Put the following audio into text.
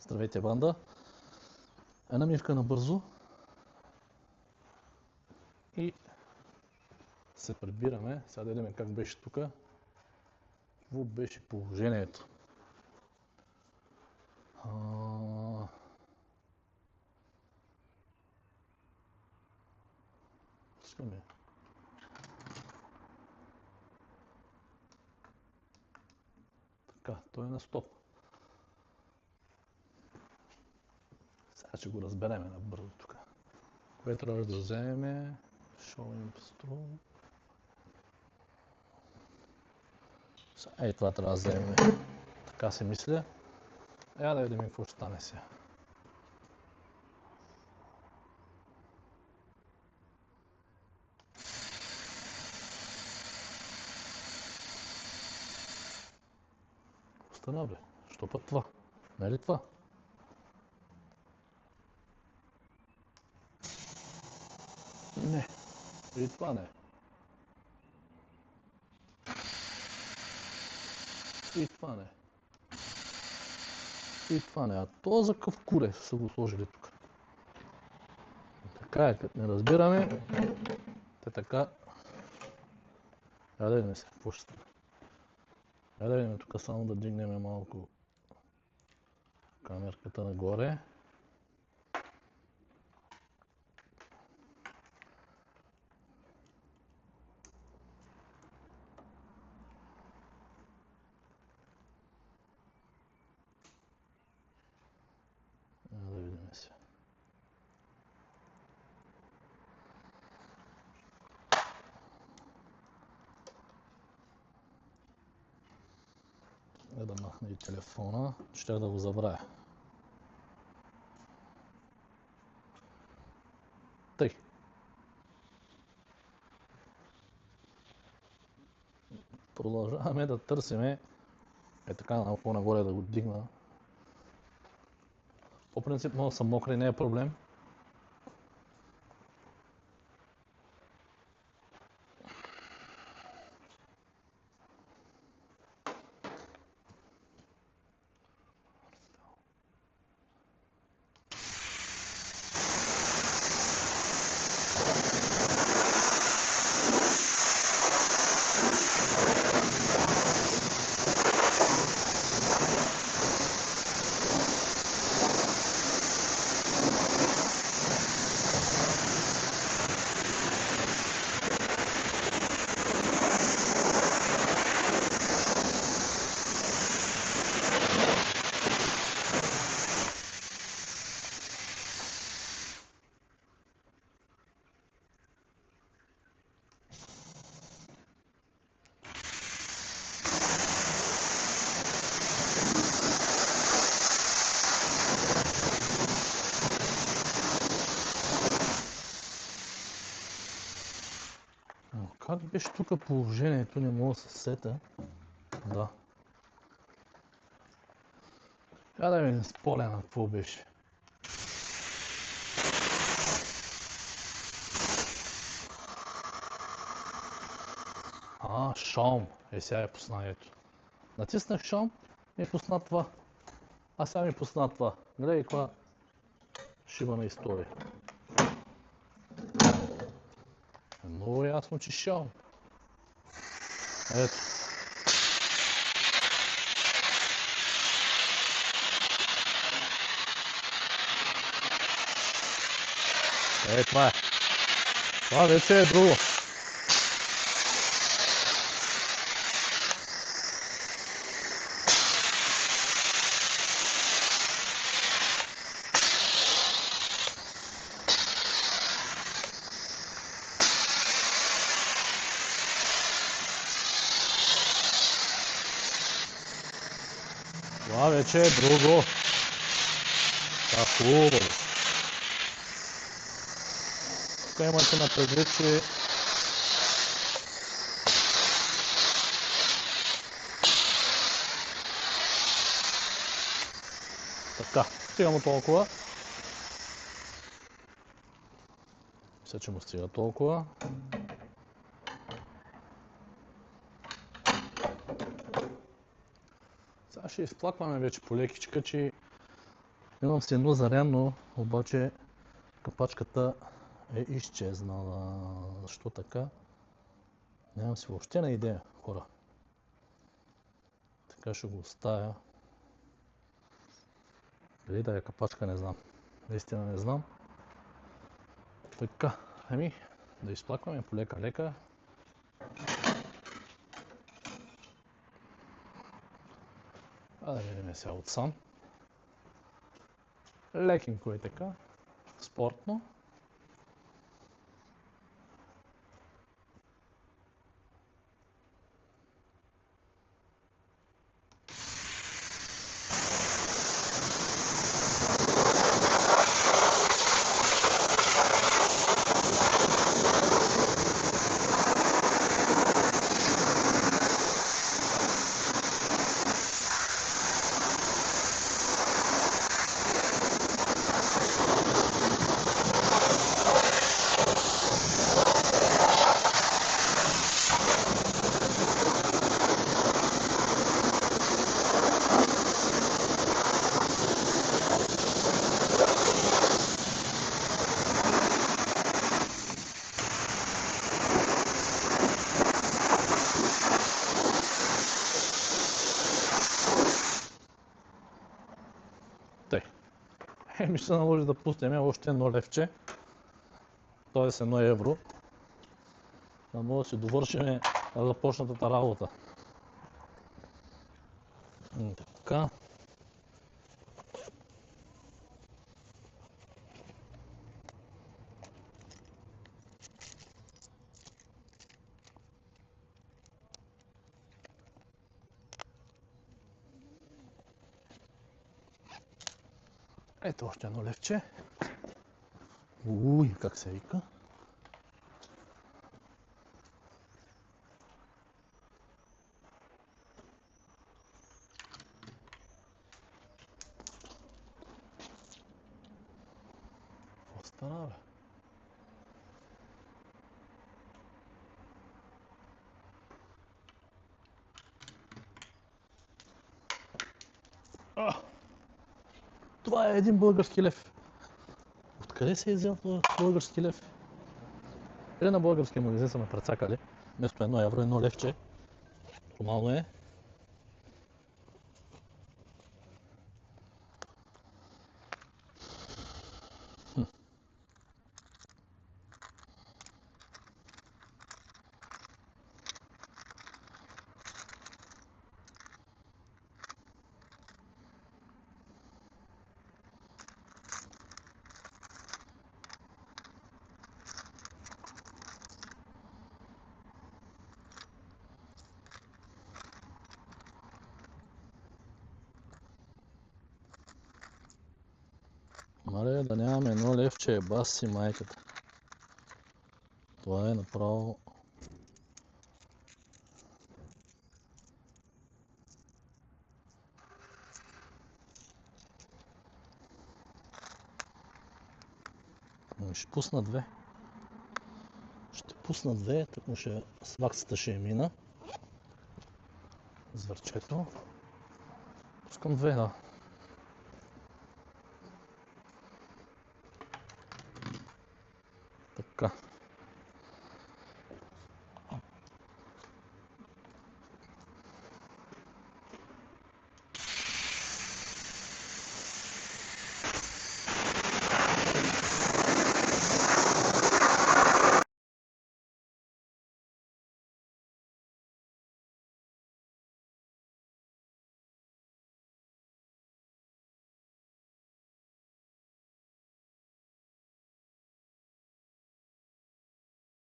Здравейте, банда! Една мивка набързо и се прибираме. Сега да видим как беше тук. Какво беше положението? Пускаме. Така, той е на стоп. Сега ще го разбереме набързо тук. Кое трябва да вземем? Showing Strom. Ей, това трябва да вземем. Така си мисля. Да видим какво ще стане сега. Остана, бе. Що път това? Не е ли това? Не. И това не е. И това не е. И това не е. А то за къв куре са го сложили тук. Така е, като не разбираме. Те така. Да видим се, какво ще стане. Да видим тук само да дигнем малко камерката нагоре. Да видим се. Да махна и телефона, щях да го забравя. Тъй. Продължаваме да търсиме. Така малко нагоре да го дигна. По принцип много са мокри, не е проблем. Как беше тук положението, не мога да се сета. Да. Да видим с Полена какво беше. Шаум. Сега е пусна, ето. Натиснах шаум и пусна това. Сега ми пусна това. Гледай каква шибана история. Много ясно, че шаум. Ето. Това е. Това вече е друго. Това вече е друго. Хубаво. Тук имате на предвид, че така, стига му толкова. Мисля, че му стига толкова. Сега ще изплакваме вече по лекичка, че Имам си едно зарядно, обаче капачката е изчезнала. Защо така? Нямам си въобще на идея, хора. Така ще го оставя. Дали да е капачка, не знам. Наистина не знам. Така, да изплакваме полека-лека. Да видим сега отсам. Лекенко е така. Спортно. Тъй. Ми ще наложи да пуснем още едно левче. Т.е. 1 евро. Да може да си довършим започнатата работа. Така. Ето още едно левче. Уй, как се вика? Какво стана, бе? Това е един български лев. Откъде се е взел този български лев? Или на българския магазин са ме прецакали. Вместо 1 евро, 1 левче. Нормално е. Мале, да нямаме 1 левче, бас си майката. Това е направо... Ще пусна 2. Ще пусна 2, тъкмо сваксата ще мина. Звърчето. Пускам 2, да. Така.